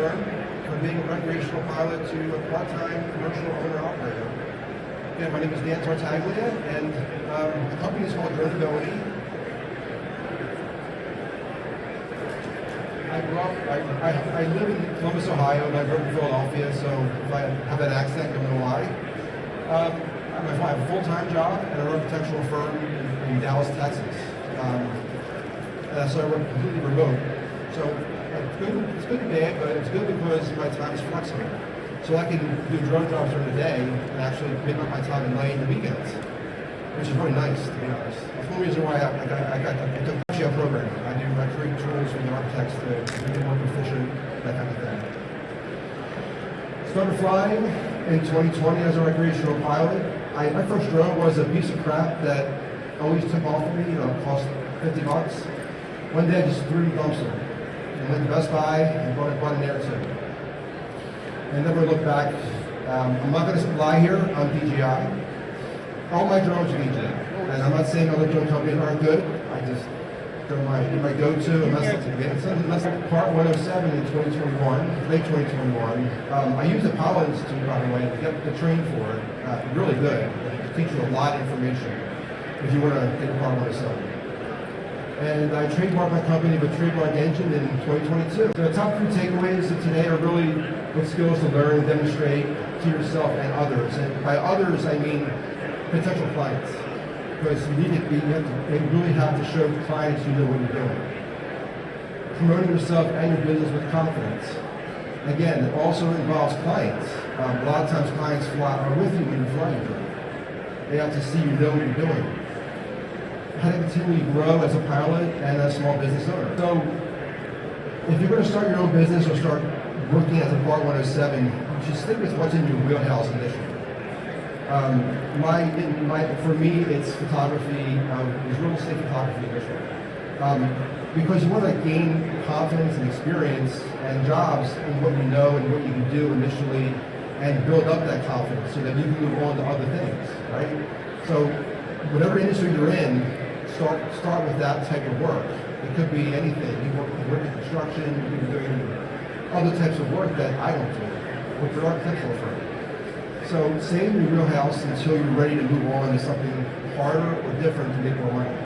turn from being a recreational pilot to a part-time commercial owner-operator. Again, my name is Dan Tartaglia, and the company is called Droneability. I live in Columbus, Ohio, and I grew up in Philadelphia, so if I have that accent, you'll know why. I have a full-time job at an architectural firm in Dallas, Texas. So I work completely remote. So it's good and bad, but it's good because my time is flexible. So I can do drone jobs during the day and actually make up my time and lay in the weekends, which is really nice, to be honest. That's one reason why I took a program. I create tools for the architects to be more proficient, that kind of thing. Started flying in 2020 as a recreational pilot. My first drone was a piece of crap that always took off for me, cost $50. One day I just threw it in the dumpster and went to Best Buy and bought an Air 2. And never looked back. I'm not going to lie here, I'm DJI. All my drones are DJI. And I'm not saying other drone companies aren't good. I just, they're my go-to unless Part 107 in 2021, late 2021. I used the Pilot Institute, by the way, to get the train for it. Really good. It teaches you a lot of information if you want to get a Part 107. And I trademarked my company with Trademark Engine in 2022. The top 3 takeaways of today are really what skills to learn and demonstrate to yourself and others. And by others, I mean potential clients. Because you really have to show clients you know what you're doing. Promoting yourself and your business with confidence. Again, it also involves clients. A lot of times clients are with you when you're flying drone. They have to see you know what you're doing. How to continually grow as a pilot and a small business owner. So, if you're going to start your own business or start working as a Part 107, you should stick with what's in your wheelhouse initially. For me, it's photography. It's real estate photography initially. Because you want to gain confidence and experience and jobs in what you know and what you can do initially, and build up that confidence so that you can move on to other things, right? So, whatever industry you're in, start with that type of work. It could be anything. You work in construction, you can be doing other types of work that I don't do. Work for an architectural firm. So stay in your wheelhouse until you're ready to move on to something harder or different to make more money.